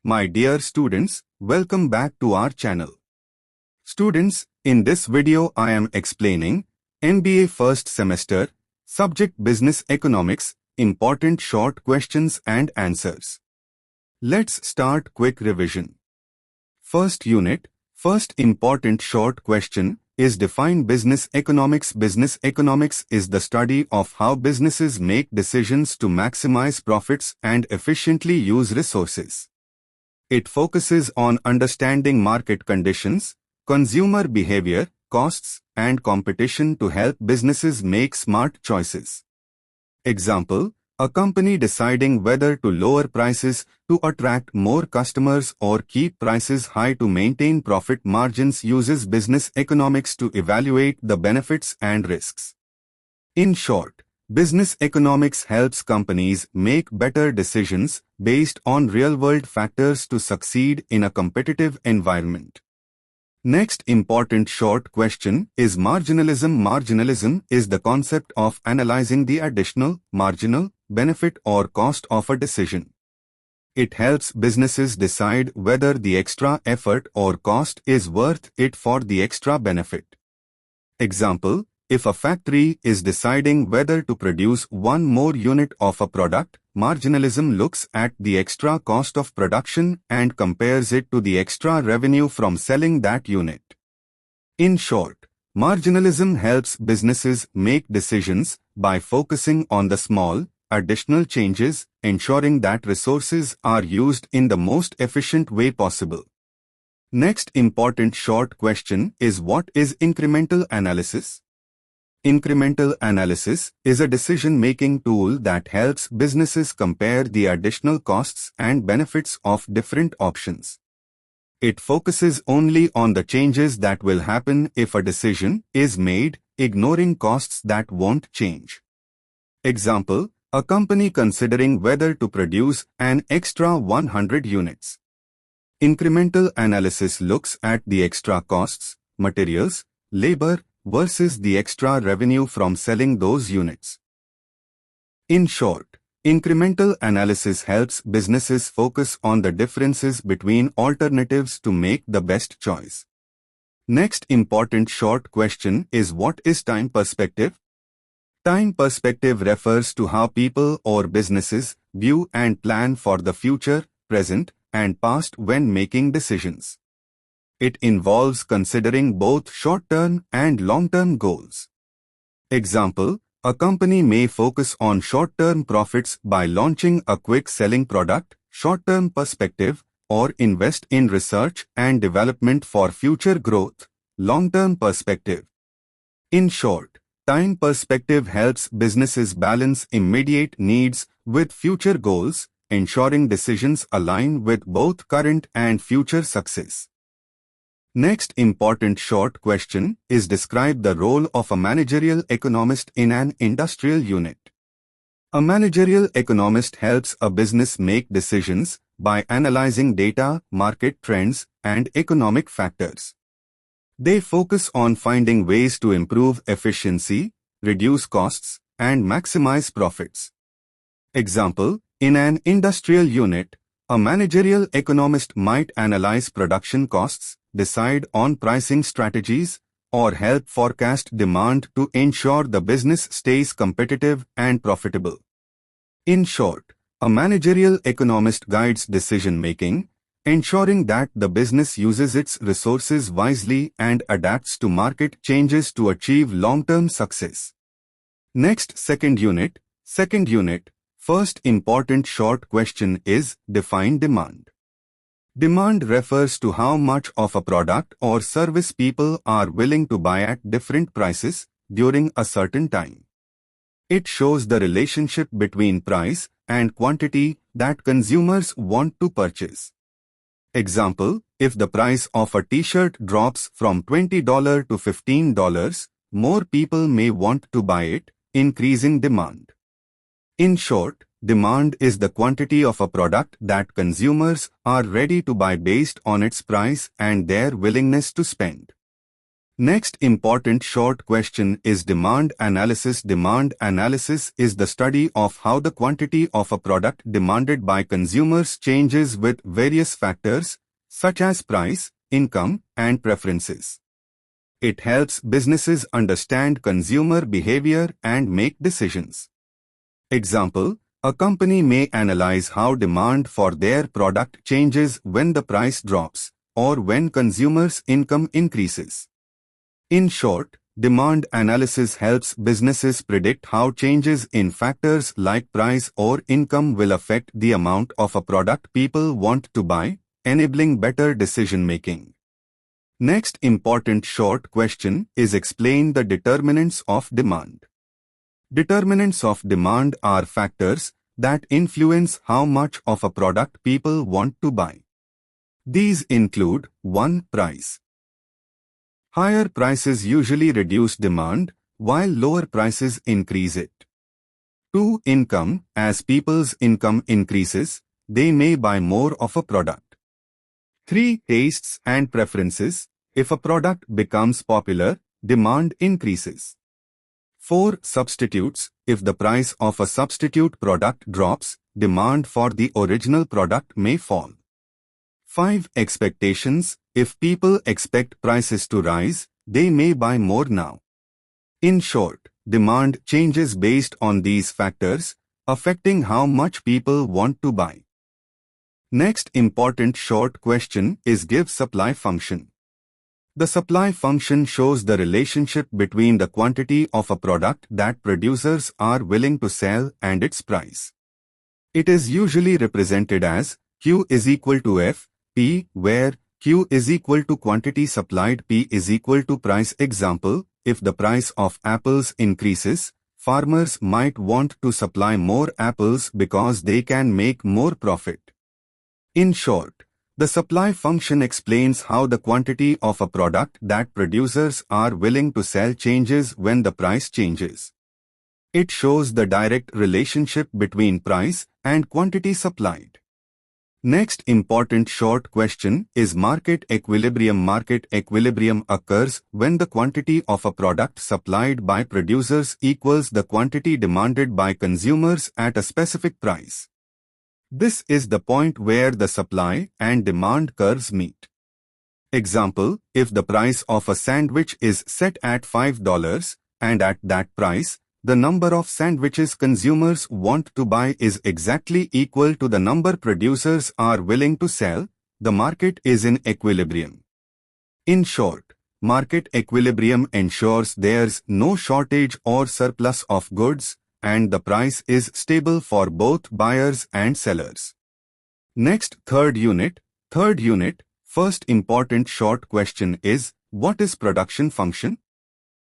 My dear students, welcome back to our channel. Students, in this video I am explaining MBA first semester, subject Business Economics, important short questions and answers. Let's start quick revision. First unit, first important short question is define business economics. Business economics is the study of how businesses make decisions to maximize profits and efficiently use resources. It focuses on understanding market conditions, consumer behavior, costs, and competition to help businesses make smart choices. Example, a company deciding whether to lower prices to attract more customers or keep prices high to maintain profit margins uses business economics to evaluate the benefits and risks. In short, business economics helps companies make better decisions based on real-world factors to succeed in a competitive environment. Next important short question is marginalism. Marginalism is the concept of analyzing the additional, marginal, benefit or cost of a decision. It helps businesses decide whether the extra effort or cost is worth it for the extra benefit. Example, if a factory is deciding whether to produce one more unit of a product, marginalism looks at the extra cost of production and compares it to the extra revenue from selling that unit. In short, marginalism helps businesses make decisions by focusing on the small, additional changes, ensuring that resources are used in the most efficient way possible. Next important short question is what is incremental analysis? Incremental analysis is a decision-making tool that helps businesses compare the additional costs and benefits of different options. It focuses only on the changes that will happen if a decision is made, ignoring costs that won't change. Example, a company considering whether to produce an extra 100 units. Incremental analysis looks at the extra costs, materials, labor, versus the extra revenue from selling those units. In short, incremental analysis helps businesses focus on the differences between alternatives to make the best choice. Next important short question is what is time perspective? Time perspective refers to how people or businesses view and plan for the future, present, and past when making decisions. It involves considering both short-term and long-term goals. Example, a company may focus on short-term profits by launching a quick-selling product, short-term perspective, or invest in research and development for future growth, long-term perspective. In short, time perspective helps businesses balance immediate needs with future goals, ensuring decisions align with both current and future success. Next important short question is describe the role of a managerial economist in an industrial unit. A managerial economist helps a business make decisions by analyzing data, market trends, and economic factors. They focus on finding ways to improve efficiency, reduce costs, and maximize profits. Example, in an industrial unit, a managerial economist might analyze production costs, decide on pricing strategies, or help forecast demand to ensure the business stays competitive and profitable. In short, a managerial economist guides decision-making, ensuring that the business uses its resources wisely and adapts to market changes to achieve long-term success. Next, second unit. First important short question is define demand. Demand refers to how much of a product or service people are willing to buy at different prices during a certain time. It shows the relationship between price and quantity that consumers want to purchase. Example, if the price of a t-shirt drops from $20 to $15, more people may want to buy it, increasing demand. In short, demand is the quantity of a product that consumers are ready to buy based on its price and their willingness to spend. Next important short question is demand analysis. Demand analysis is the study of how the quantity of a product demanded by consumers changes with various factors such as price, income, and preferences. It helps businesses understand consumer behavior and make decisions. Example, a company may analyze how demand for their product changes when the price drops or when consumers' income increases. In short, demand analysis helps businesses predict how changes in factors like price or income will affect the amount of a product people want to buy, enabling better decision-making. Next important short question is explain the determinants of demand. Determinants of demand are factors that influence how much of a product people want to buy. These include 1. Price. Higher prices usually reduce demand, while lower prices increase it. 2. Income. As people's income increases, they may buy more of a product. 3. Tastes and preferences. If a product becomes popular, demand increases. 4. Substitutes. If the price of a substitute product drops, demand for the original product may fall. 5. Expectations. If people expect prices to rise, they may buy more now. In short, demand changes based on these factors, affecting how much people want to buy. Next important short question is give supply function. The supply function shows the relationship between the quantity of a product that producers are willing to sell and its price. It is usually represented as Q is equal to F, P, where Q is equal to quantity supplied, P is equal to price. Example, if the price of apples increases, farmers might want to supply more apples because they can make more profit. In short, the supply function explains how the quantity of a product that producers are willing to sell changes when the price changes. It shows the direct relationship between price and quantity supplied. Next important short question is market equilibrium. Market equilibrium occurs when the quantity of a product supplied by producers equals the quantity demanded by consumers at a specific price. This is the point where the supply and demand curves meet. Example, if the price of a sandwich is set at $5 and at that price, the number of sandwiches consumers want to buy is exactly equal to the number producers are willing to sell, the market is in equilibrium. In short, market equilibrium ensures there's no shortage or surplus of goods, and the price is stable for both buyers and sellers. Next, third unit. First important short question is, what is production function?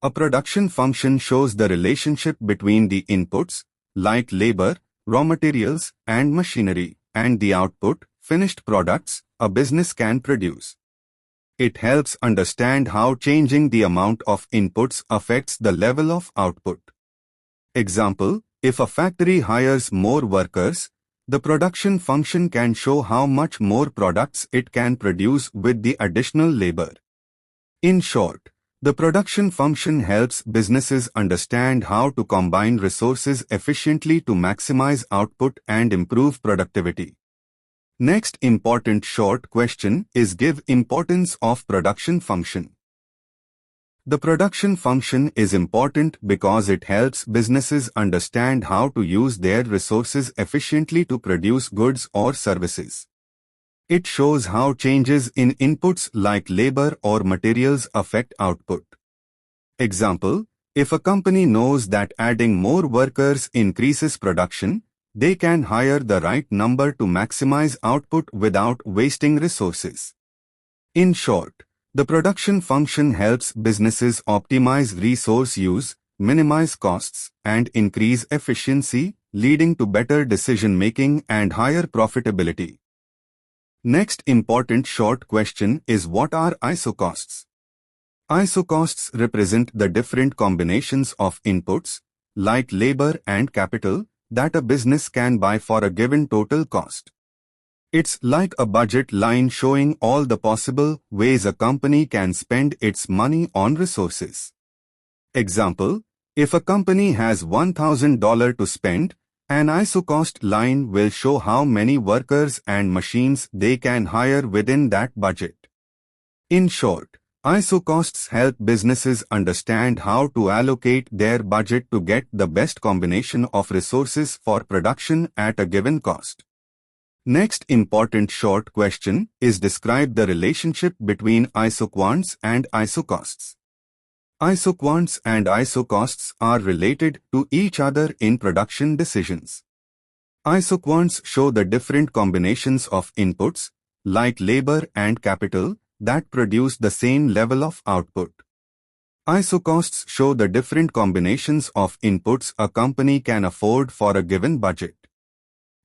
A production function shows the relationship between the inputs, like labor, raw materials, and machinery, and the output, finished products, a business can produce. It helps understand how changing the amount of inputs affects the level of output. Example, if a factory hires more workers, the production function can show how much more products it can produce with the additional labor. In short, the production function helps businesses understand how to combine resources efficiently to maximize output and improve productivity. Next important short question is give importance of production function. The production function is important because it helps businesses understand how to use their resources efficiently to produce goods or services. It shows how changes in inputs like labor or materials affect output. Example, if a company knows that adding more workers increases production, they can hire the right number to maximize output without wasting resources. In short, the production function helps businesses optimize resource use, minimize costs, and increase efficiency, leading to better decision-making and higher profitability. Next important short question is what are isocosts? Isocosts represent the different combinations of inputs, like labor and capital, that a business can buy for a given total cost. It's like a budget line showing all the possible ways a company can spend its money on resources. Example, if a company has $1,000 to spend, an ISO cost line will show how many workers and machines they can hire within that budget. In short, ISO costs help businesses understand how to allocate their budget to get the best combination of resources for production at a given cost. Next important short question is describe the relationship between ISO quants and ISO costs. ISO quants and ISO costs are related to each other in production decisions. ISO quants show the different combinations of inputs, like labor and capital, that produce the same level of output. ISO costs show the different combinations of inputs a company can afford for a given budget.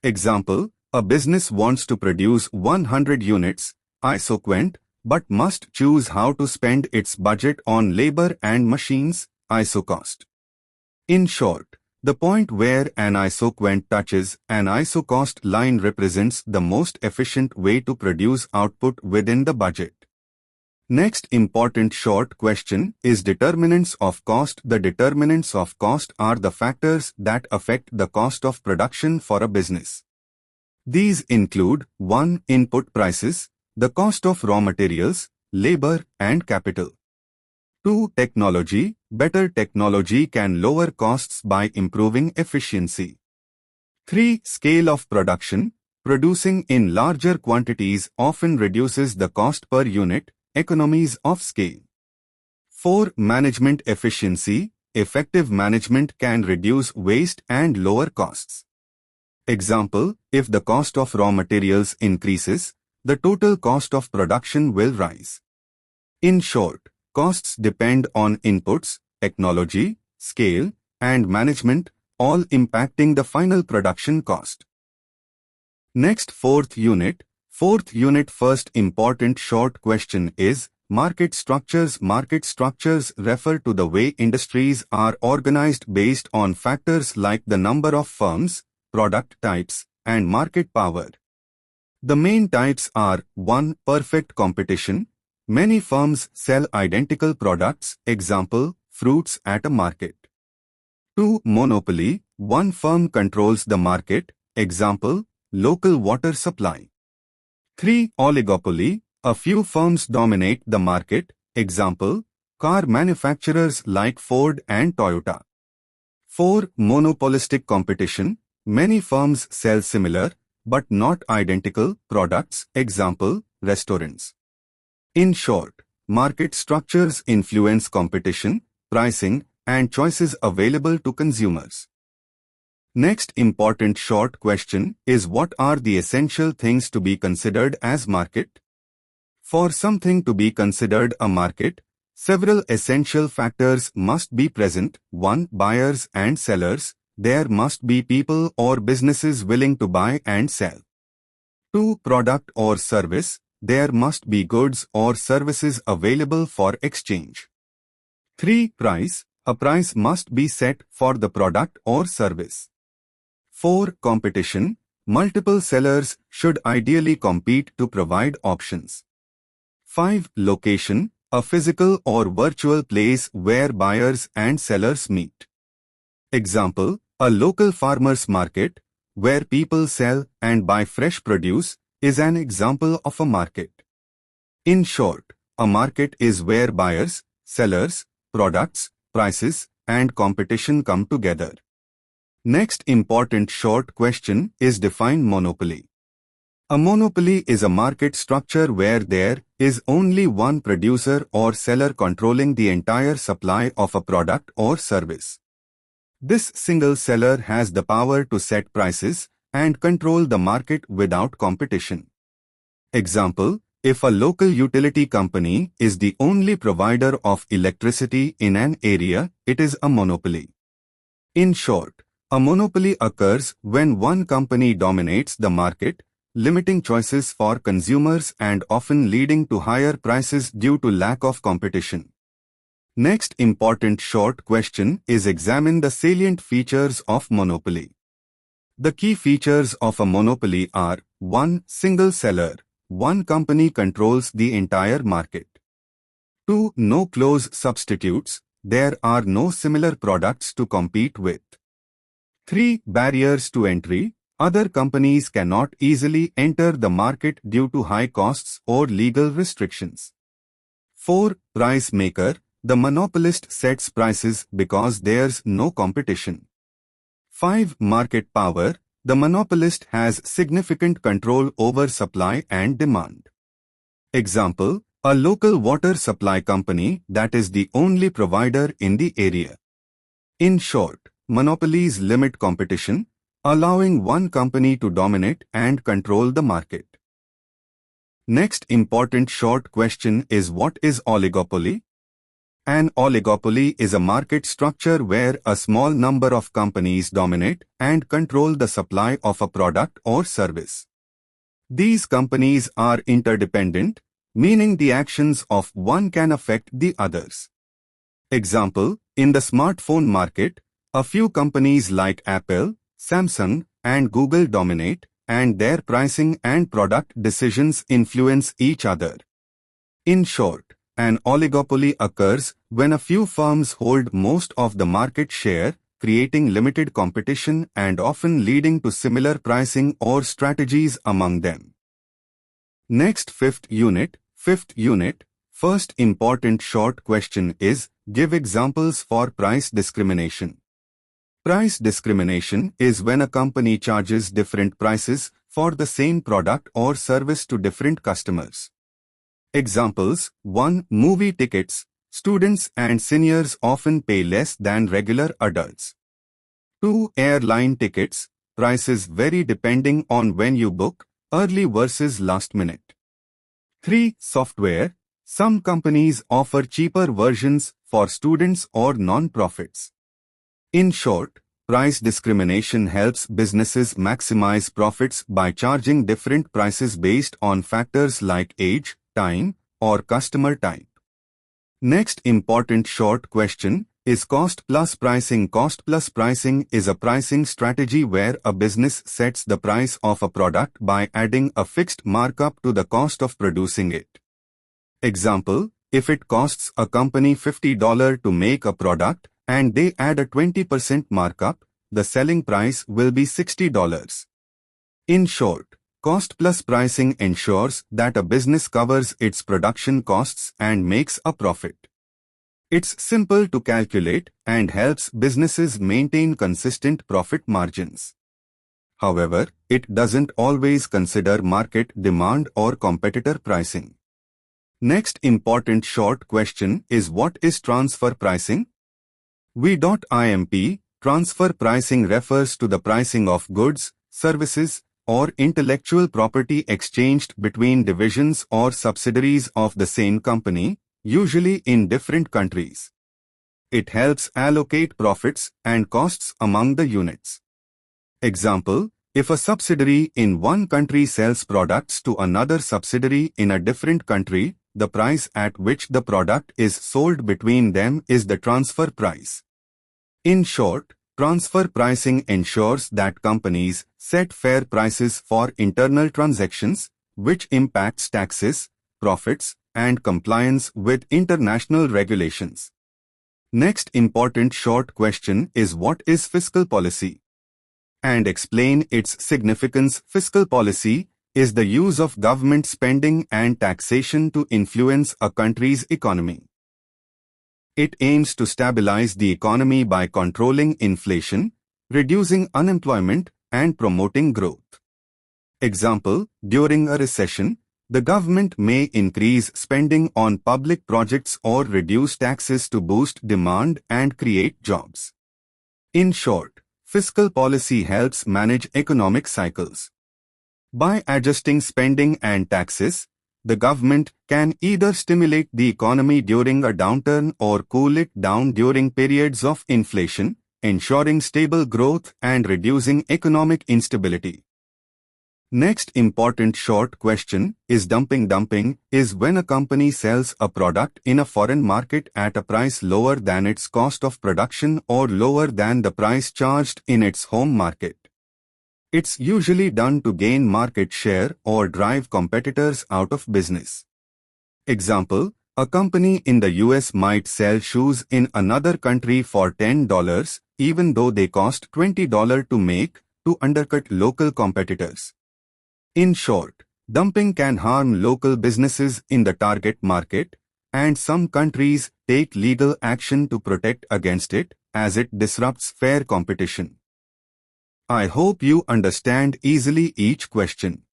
Example, a business wants to produce 100 units, ISO quant, but must choose how to spend its budget on labor and machines, ISO cost. In short, the point where an ISO quant touches an ISO cost line represents the most efficient way to produce output within the budget. Next important short question is determinants of cost. The determinants of cost are the factors that affect the cost of production for a business. These include 1. Input prices, the cost of raw materials, labor, and capital. 2. Technology. Better technology can lower costs by improving efficiency. 3. Scale of production. Producing in larger quantities often reduces the cost per unit, economies of scale. 4. Management efficiency. Effective management can reduce waste and lower costs. Example, if the cost of raw materials increases, the total cost of production will rise. In short, costs depend on inputs, technology, scale, and management, all impacting the final production cost. Next, fourth unit. First important short question is market structures. Market structures refer to the way industries are organized based on factors like the number of firms, product types, and market power. The main types are 1. Perfect competition. Many firms sell identical products, example, fruits at a market. 2. Monopoly. One firm controls the market, example, local water supply. 3. Oligopoly. A few firms dominate the market, example, car manufacturers like Ford and Toyota. 4. Monopolistic competition. Many firms sell similar, but not identical, products, example, restaurants. In short, market structures influence competition, pricing, and choices available to consumers. Next important short question is what are the essential things to be considered as market? For something to be considered a market, several essential factors must be present. 1. Buyers and sellers. There must be people or businesses willing to buy and sell. 2. Product or service. There must be goods or services available for exchange. 3. Price. A price must be set for the product or service. 4. Competition. Multiple sellers should ideally compete to provide options. 5. Location. A physical or virtual place where buyers and sellers meet. Example, a local farmers market, where people sell and buy fresh produce, is an example of a market. In short, a market is where buyers, sellers, products, prices, and competition come together. Next important short question is define monopoly. A monopoly is a market structure where there is only one producer or seller controlling the entire supply of a product or service. This single seller has the power to set prices and control the market without competition. Example, if a local utility company is the only provider of electricity in an area, it is a monopoly. In short, a monopoly occurs when one company dominates the market, limiting choices for consumers and often leading to higher prices due to lack of competition. Next important short question is examine the salient features of monopoly. The key features of a monopoly are 1. Single seller. One company controls the entire market. 2. No close substitutes. There are no similar products to compete with. 3. Barriers to entry. Other companies cannot easily enter the market due to high costs or legal restrictions. 4. Price maker. The monopolist sets prices because there's no competition. 5. Market power. The monopolist has significant control over supply and demand. Example, a local water supply company that is the only provider in the area. In short, monopolies limit competition, allowing one company to dominate and control the market. Next important short question is, what is oligopoly? An oligopoly is a market structure where a small number of companies dominate and control the supply of a product or service. These companies are interdependent, meaning the actions of one can affect the others. Example, in the smartphone market, a few companies like Apple, Samsung, and Google dominate, and their pricing and product decisions influence each other. In short, an oligopoly occurs when a few firms hold most of the market share, creating limited competition and often leading to similar pricing or strategies among them. Next, fifth unit. First important short question is, give examples for price discrimination. Price discrimination is when a company charges different prices for the same product or service to different customers. Examples: 1. Movie tickets. Students and seniors often pay less than regular adults. 2. Airline tickets. Prices vary depending on when you book, early versus last minute. 3. Software. Some companies offer cheaper versions for students or non-profits. In short, price discrimination helps businesses maximize profits by charging different prices based on factors like age, time, or customer type. Next important short question is cost plus pricing. Cost plus pricing is a pricing strategy where a business sets the price of a product by adding a fixed markup to the cost of producing it. Example, if it costs a company $50 to make a product and they add a 20% markup, the selling price will be $60. In short, cost plus pricing ensures that a business covers its production costs and makes a profit. It's simple to calculate and helps businesses maintain consistent profit margins. However, it doesn't always consider market demand or competitor pricing. Next important short question is, what is transfer pricing? V.IMP. Transfer pricing refers to the pricing of goods, services, or intellectual property exchanged between divisions or subsidiaries of the same company, usually in different countries. It helps allocate profits and costs among the units. Example, if a subsidiary in one country sells products to another subsidiary in a different country, the price at which the product is sold between them is the transfer price. In short, transfer pricing ensures that companies set fair prices for internal transactions, which impacts taxes, profits, and compliance with international regulations. Next important short question is, what is fiscal policy? And explain its significance. Fiscal policy is the use of government spending and taxation to influence a country's economy. It aims to stabilize the economy by controlling inflation, reducing unemployment, and promoting growth. Example, during a recession, the government may increase spending on public projects or reduce taxes to boost demand and create jobs. In short, fiscal policy helps manage economic cycles. By adjusting spending and taxes, the government can either stimulate the economy during a downturn or cool it down during periods of inflation, ensuring stable growth and reducing economic instability. Next important short question is dumping. Dumping is when a company sells a product in a foreign market at a price lower than its cost of production or lower than the price charged in its home market. It's usually done to gain market share or drive competitors out of business. Example, a company in the US might sell shoes in another country for $10 even though they cost $20 to make to undercut local competitors. In short, dumping can harm local businesses in the target market, and some countries take legal action to protect against it as it disrupts fair competition. I hope you understand easily each question.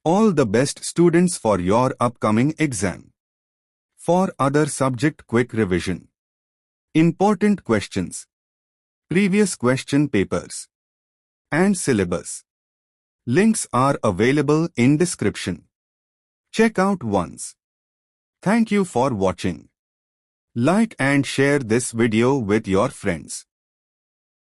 All the best, students, for your upcoming exam. For other subject quick revision. Important questions. Previous question papers. And syllabus. Links are available in description. Check out once. Thank you for watching. Like and share this video with your friends.